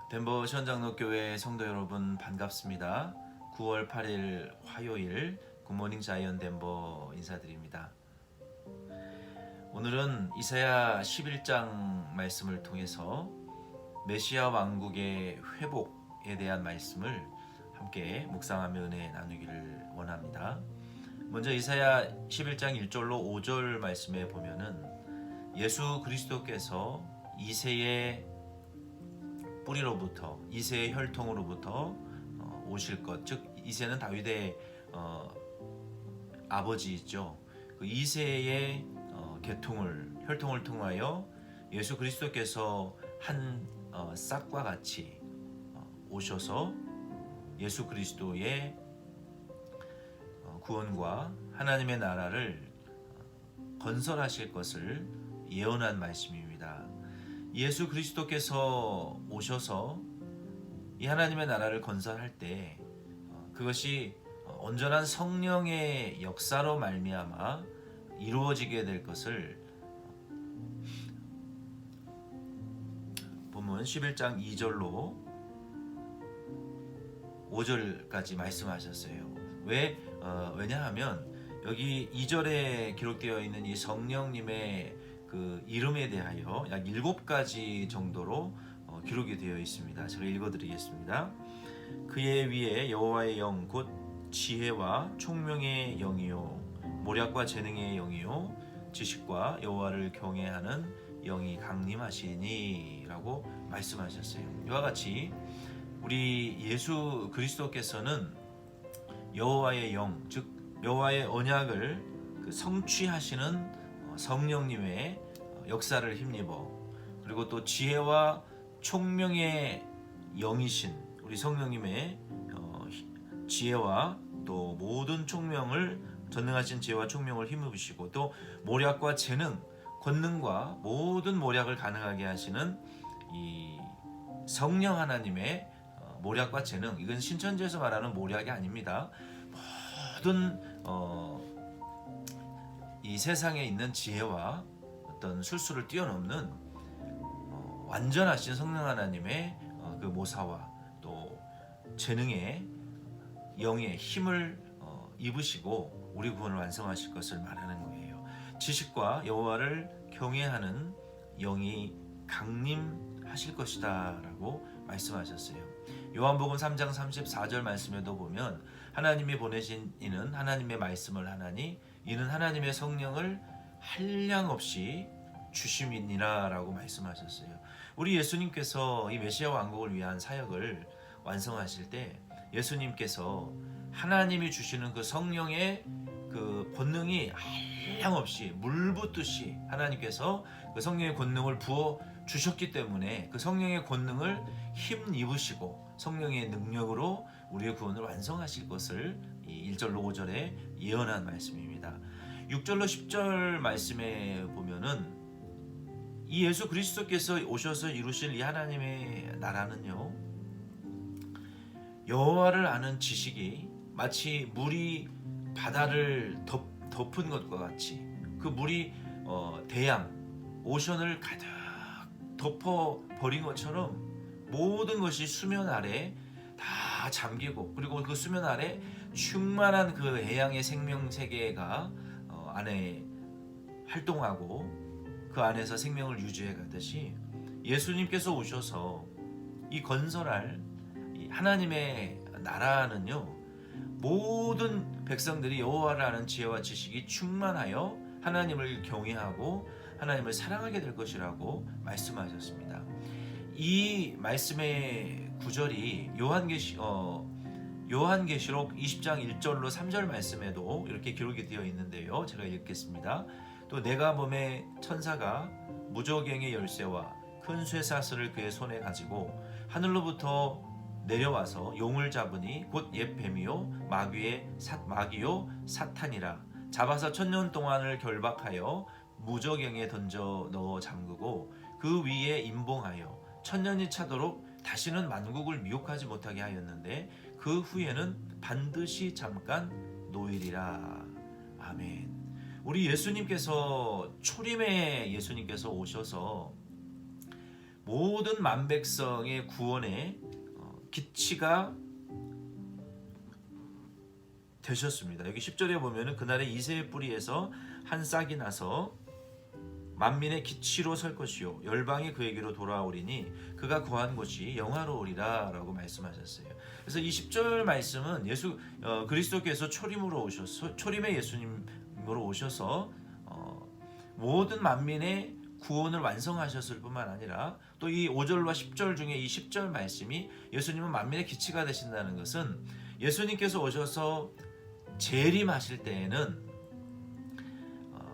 덴버 시원장로교회 성도 여러분 반갑습니다. 9월 8일 화요일 굿모닝 자이언 덴버 인사드립니다. 오늘은 이사야 11장 말씀을 통해서 메시아 왕국의 회복에 대한 말씀을 함께 묵상하며 은혜 나누기를 원합니다. 먼저 이사야 11장 1절로 5절 말씀에 보면은 예수 그리스도께서 이새의 뿌리로부터 이새의 혈통으로부터 오실 것, 즉 이새는 다윗의 아버지이죠. 그 이새의 혈통을 통하여 예수 그리스도께서 한 싹과 같이 오셔서 예수 그리스도의 구원과 하나님의 나라를 건설하실 것을 예언한 말씀입니다. 예수 그리스도께서 오셔서 이 하나님의 나라를 건설할 때 그것이 온전한 성령의 역사로 말미암아 이루어지게 될 것을 본문 11장 2절로 5절까지 말씀하셨어요. 왜냐하면 여기 2절에 기록되어 있는 이 성령님의 그 이름에 대하여 약 7가지 정도로 기록이 되어 있습니다. 제가 읽어드리겠습니다. 그의 위에 여호와의 영 곧 지혜와 총명의 영이요 모략과 재능의 영이요 지식과 여호와를 경외하는 영이 강림하시니 라고 말씀하셨어요. 이와 같이 우리 예수 그리스도께서는 여호와의 영, 즉 여호와의 언약을 성취하시는 성령님의 역사를 힘입어 그리고 또 지혜와 총명의 영이신 우리 성령님의 지혜와 또 모든 총명을 전능하신 지혜와 총명을 힘입으시고 또 모략과 재능, 권능과 모든 모략을 가능하게 하시는 이 성령 하나님의 모략과 재능, 이건 신천지에서 말하는 모략이 아닙니다. 모든 이 세상에 있는 지혜와 어떤 술수를 뛰어넘는 완전하신 성령 하나님의 그 모사와 또 재능의 영의 힘을 입으시고 우리 구원을 완성하실 것을 말하는 거예요. 지식과 여호와를 경외하는 영이 강림하실 것이다 라고 말씀하셨어요. 요한복음 3장 34절 말씀에도 보면 하나님이 보내신 이는 하나님의 말씀을 하나니 이는 하나님의 성령을 한량없이 주심이니라 라고 말씀하셨어요. 우리 예수님께서 이 메시아 왕국을 위한 사역을 완성하실 때 예수님께서 하나님이 주시는 그 성령의 그 권능이 한량없이 물 붓듯이 하나님께서 그 성령의 권능을 부어 주셨기 때문에 그 성령의 권능을 힘 입으시고 성령의 능력으로 우리의 구원을 완성하실 것을 이 1절로 5절에 예언한 말씀입니다. 6절로 10절 말씀에 보면은 이 예수 그리스도께서 오셔서 이루실 이 하나님의 나라는요, 여호와를 아는 지식이 마치 물이 바다를 덮은 것과 같이 그 물이 대양, 오션을 가득 덮어버린 것처럼 모든 것이 수면 아래 다 잠기고 그리고 그 수면 아래 충만한 그 해양의 생명세계가 안에 활동하고 그 안에서 생명을 유지해 가듯이 예수님께서 오셔서 이 건설할 이 하나님의 나라는요, 모든 백성들이 여호와를 아는 지혜와 지식이 충만하여 하나님을 경외하고 하나님을 사랑하게 될 것이라고 말씀하셨습니다. 이 말씀의 구절이 요한계시록 20장 1절로 3절 말씀에도 이렇게 기록이 되어 있는데요. 제가 읽겠습니다. 또 내가 몸에 천사가 무저갱의 열쇠와 큰 쇠사슬을 그의 손에 가지고 하늘로부터 내려와서 용을 잡으니 곧 옛 뱀이요 마귀요 사탄이라 잡아서 1000년 동안을 결박하여 무저갱에 던져 넣어 잠그고 그 위에 임봉하여 1000년이 차도록 다시는 만국을 미혹하지 못하게 하였는데 그 후에는 반드시 잠깐 노일이라. 아멘. 우리 예수님께서 초림에 예수님께서 오셔서 모든 만백성의 구원의 기치가 되셨습니다. 여기 10절에 보면은 그날에 이새의 뿌리에서 한 싹이 나서 만민의 기치로 설 것이요 열방이 그에게로 돌아오리니 그가 거한 곳이 영화로우리라 라고 말씀하셨어요. 그래서 이 10절 말씀은 그리스도께서 초림의 예수님으로 오셔서 모든 만민의 구원을 완성하셨을 뿐만 아니라 또 이 5절과 10절 중에 이 10절 말씀이 예수님은 만민의 기치가 되신다는 것은 예수님께서 오셔서 재림하실 때에는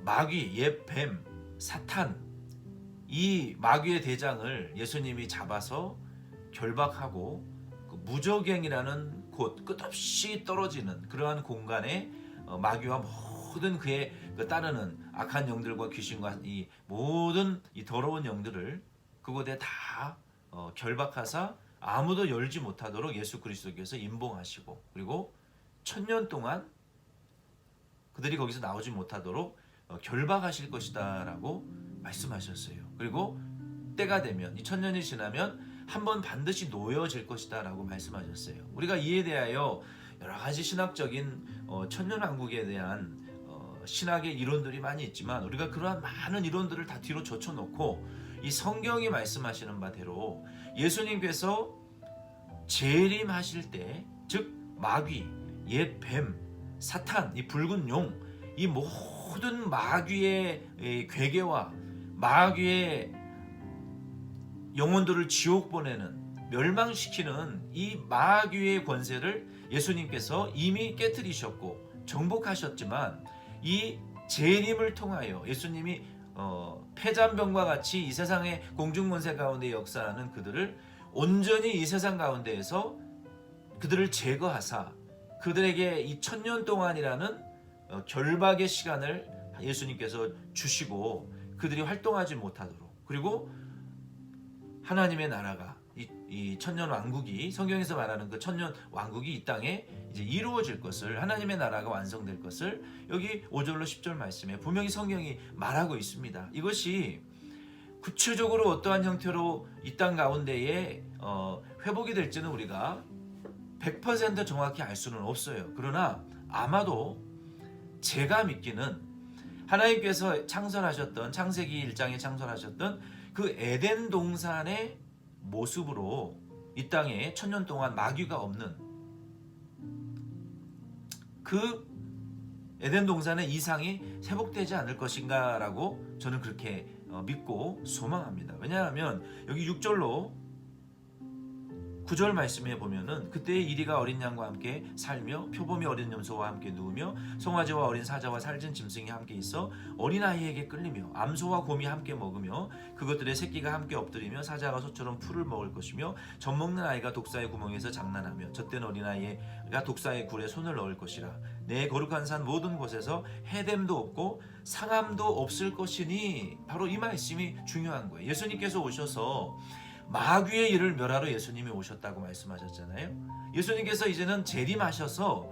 마귀, 옛 뱀, 사탄, 이 마귀의 대장을 예수님이 잡아서 결박하고 그 무저갱이라는 곳, 끝없이 떨어지는 그러한 공간에 마귀와 모든 그의 따르는 악한 영들과 귀신과 이 모든 이 더러운 영들을 그곳에 다 결박하사 아무도 열지 못하도록 예수 그리스도께서 임봉하시고, 그리고 1000년 동안 그들이 거기서 나오지 못하도록 결박하실 것이다 라고 말씀하셨어요. 그리고 때가 되면 이 1000년이 지나면 한번 반드시 놓여질 것이다 라고 말씀하셨어요. 우리가 이에 대하여 여러 가지 신학적인 천년왕국에 대한 신학의 이론들이 많이 있지만, 우리가 그러한 많은 이론들을 다 뒤로 젖혀놓고 이 성경이 말씀하시는 바대로 예수님께서 재림하실 때, 즉 마귀, 옛 뱀, 사탄, 이 붉은 용, 이 모든 마귀의 괴계와 마귀의 영혼들을 지옥 보내는, 멸망시키는 이 마귀의 권세를 예수님께서 이미 깨뜨리셨고 정복하셨지만, 이 재림을 통하여 예수님이 폐잔병과 같이 이 세상의 공중권세 가운데 역사하는 그들을 온전히 이 세상 가운데에서 그들을 제거하사 그들에게 이 1000년 동안이라는 결박의 시간을 예수님께서 주시고 그들이 활동하지 못하도록, 그리고 하나님의 나라가 이 천년 왕국이, 성경에서 말하는 그 천년 왕국이 이 땅에 이제 이루어질 것을, 하나님의 나라가 완성될 것을 여기 5절로 10절 말씀에 분명히 성경이 말하고 있습니다. 이것이 구체적으로 어떠한 형태로 이 땅 가운데에 회복이 될지는 우리가 100% 정확히 알 수는 없어요. 그러나 아마도 제가 믿기는 하나님께서 창설하셨던, 창세기 1장에 창설하셨던 그 에덴 동산의 모습으로 이 땅에 1000년 동안 마귀가 없는 그 에덴 동산의 이상이 회복되지 않을 것인가 라고 저는 그렇게 믿고 소망합니다. 왜냐하면 여기 6절로 9절 말씀에 보면은 그때의 이리가 어린 양과 함께 살며 표범이 어린 염소와 함께 누우며 송아지와 어린 사자와 살진 짐승이 함께 있어 어린아이에게 끌리며 암소와 곰이 함께 먹으며 그것들의 새끼가 함께 엎드리며 사자가 소처럼 풀을 먹을 것이며 젖먹는 아이가 독사의 구멍에서 장난하며 젖된 어린아이가 독사의 굴에 손을 넣을 것이라. 내 거룩한 산 모든 곳에서 해됨도 없고 상함도 없을 것이니, 바로 이 말씀이 중요한 거예요. 예수님께서 오셔서 마귀의 일을 멸하러 예수님이 오셨다고 말씀하셨잖아요. 예수님께서 이제는 재림하셔서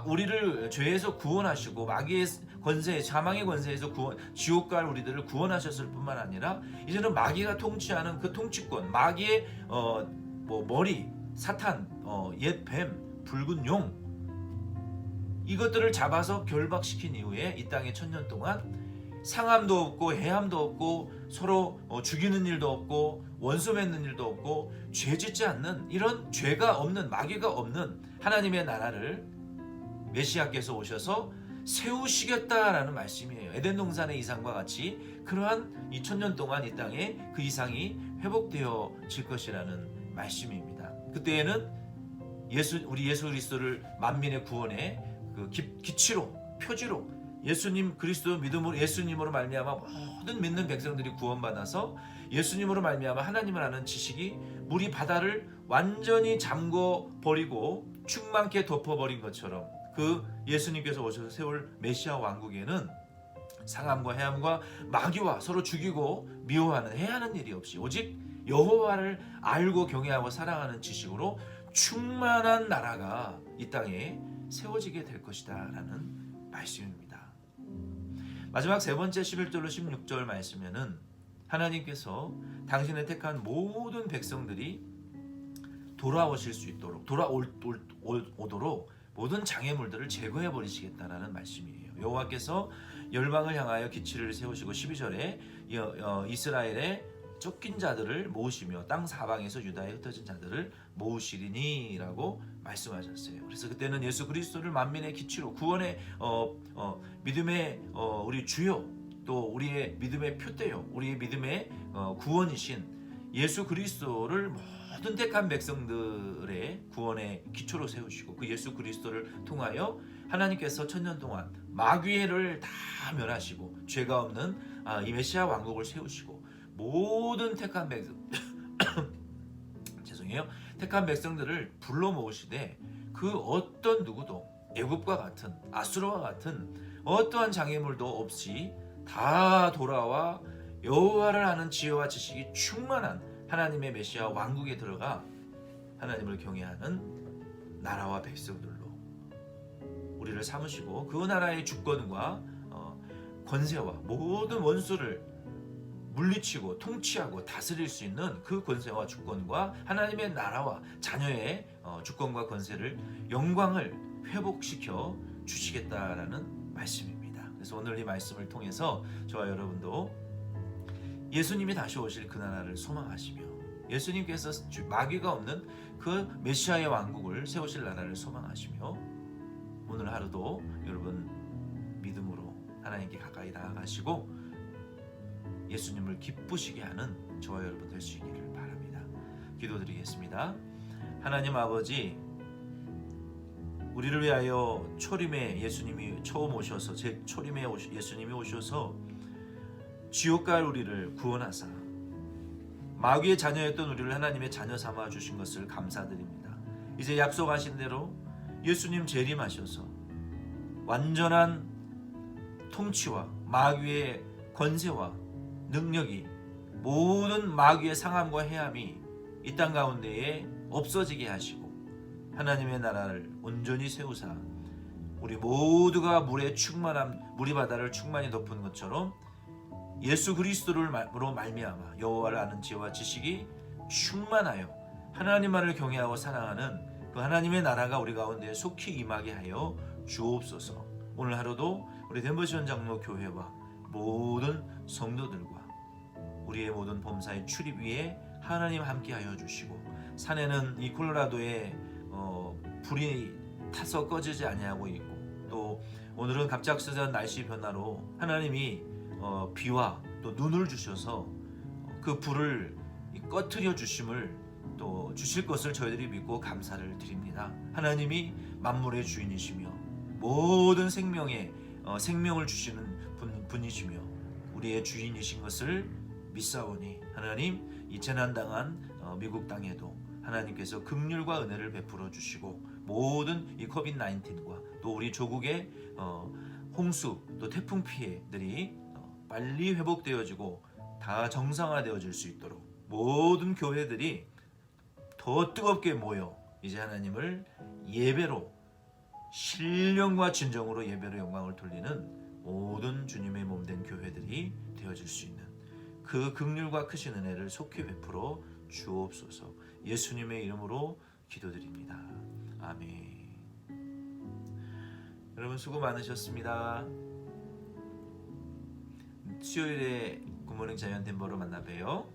우리를 죄에서 구원하시고 마귀의 권세, 사망의 권세에서 지옥 갈 우리들을 구원하셨을 뿐만 아니라 이제는 마귀가 통치하는 그 통치권, 마귀의 머리, 사탄, 옛 뱀, 붉은 용, 이것들을 잡아서 결박시킨 이후에 이 땅에 1000년 동안 상함도 없고 해함도 없고 서로 죽이는 일도 없고 원수 맺는 일도 없고 죄 짓지 않는, 이런 죄가 없는, 마귀가 없는 하나님의 나라를 메시아께서 오셔서 세우시겠다라는 말씀이에요. 에덴 동산의 이상과 같이 그러한 2000년 동안 이 땅에 그 이상이 회복되어질 것이라는 말씀입니다. 그때에는 우리 예수 그리스도를 만민의 구원의 그 기치로, 표지로, 예수님 그리스도 믿음으로, 예수님으로 말미암아 모든 믿는 백성들이 구원받아서 예수님으로 말미암아 하나님을 아는 지식이 물이 바다를 완전히 잠궈 버리고 충만케 덮어버린 것처럼, 그 예수님께서 오셔서 세울 메시아 왕국에는 상함과 해함과 마귀와 서로 죽이고 미워하는, 해하는 일이 없이 오직 여호와를 알고 경외하고 사랑하는 지식으로 충만한 나라가 이 땅에 세워지게 될 것이다 라는 말씀입니다. 마지막 세 번째 11절로 16절 말씀에는 하나님께서 당신의 택한 모든 백성들이 돌아오실 수 있도록 돌아오도록 모든 장애물들을 제거해 버리시겠다라는 말씀이에요. 여호와께서 열방을 향하여 기치를 세우시고 12절에 이스라엘의 쫓긴 자들을 모으시며 땅 사방에서 유다에 흩어진 자들을 모으시리니라고 말씀하셨어요. 그래서 그때는 예수 그리스도를 만민의 기치로 구원의 믿음의 우리 주요, 또 우리의 믿음의 표대요, 우리의 믿음의 구원이신 예수 그리스도를 모든 택한 백성들의 구원의 기초로 세우시고, 그 예수 그리스도를 통하여 하나님께서 천년 동안 마귀를 다 멸하시고 죄가 없는 이 메시아 왕국을 세우시고 모든 택한 백성 죄송해요. 택한 백성들을 불러 모으시되 그 어떤 누구도 애굽과 같은 아수르와 같은 어떠한 장애물도 없이 다 돌아와 여호와를 아는 지혜와 지식이 충만한 하나님의 메시아 왕국에 들어가 하나님을 경외하는 나라와 백성들로 우리를 삼으시고, 그 나라의 주권과 권세와 모든 원수를 물리치고 통치하고 다스릴 수 있는 그 권세와 주권과 하나님의 나라와 자녀의 주권과 권세를, 영광을 회복시켜 주시겠다라는 말씀입니다. 그래서 오늘 이 말씀을 통해서 저와 여러분도 예수님이 다시 오실 그 나라를 소망하시며, 예수님께서 마귀가 없는 그 메시아의 왕국을 세우실 나라를 소망하시며, 오늘 하루도 여러분 믿음으로 하나님께 가까이 나아가시고 예수님을 기쁘시게 하는 저와 여러분 될 수 있기를 바랍니다. 기도드리겠습니다. 하나님 아버지, 우리를 위하여 초림에 예수님이 처음 오셔서, 제 초림에 예수님이 오셔서 지옥 갈 우리를 구원하사 마귀의 자녀였던 우리를 하나님의 자녀 삼아 주신 것을 감사드립니다. 이제 약속하신 대로 예수님 재림하셔서 완전한 통치와 마귀의 권세와 능력이, 모든 마귀의 상함과 해함이 이 땅 가운데에 없어지게 하시고 하나님의 나라를 온전히 세우사 우리 모두가 물의 충만함, 물이 바다를 충만히 덮은 것처럼 예수 그리스도로 말미암아 여호와를 아는 지혜와 지식이 충만하여 하나님만을 경외하고 사랑하는 그 하나님의 나라가 우리 가운데 속히 임하게 하여 주옵소서. 오늘 하루도 우리 덴버시원 장로 교회와 모든 성도들과 우리의 모든 범사의 출입 위에 하나님 함께하여 주시고, 산에는 이 콜로라도에 불이 타서 꺼지지 아니하고 있고, 또 오늘은 갑작스런 날씨 변화로 하나님이 비와 또 눈을 주셔서 그 불을 꺼트려 주심을 또 주실 것을 저희들이 믿고 감사를 드립니다. 하나님이 만물의 주인이시며 모든 생명을 주시는 분이시며 우리의 주인이신 것을 믿사오니, 하나님 이 재난당한 미국 땅에도 하나님께서 긍휼과 은혜를 베풀어 주시고 모든 이 코비드 19과 또 우리 조국의 홍수 또 태풍 피해들이 빨리 회복되어지고 다 정상화되어질 수 있도록 모든 교회들이 더 뜨겁게 모여 이제 하나님을 예배로, 신령과 진정으로 예배로 영광을 돌리는 모든 주님의 몸된 교회들이 되어질 수 있는 그 긍휼과 크신 은혜를 속히 베풀어 주옵소서. 예수님의 이름으로 기도드립니다. 아멘. 여러분 수고 많으셨습니다. 수요일에 굿모닝 자이언 덴버로 만나 봬요.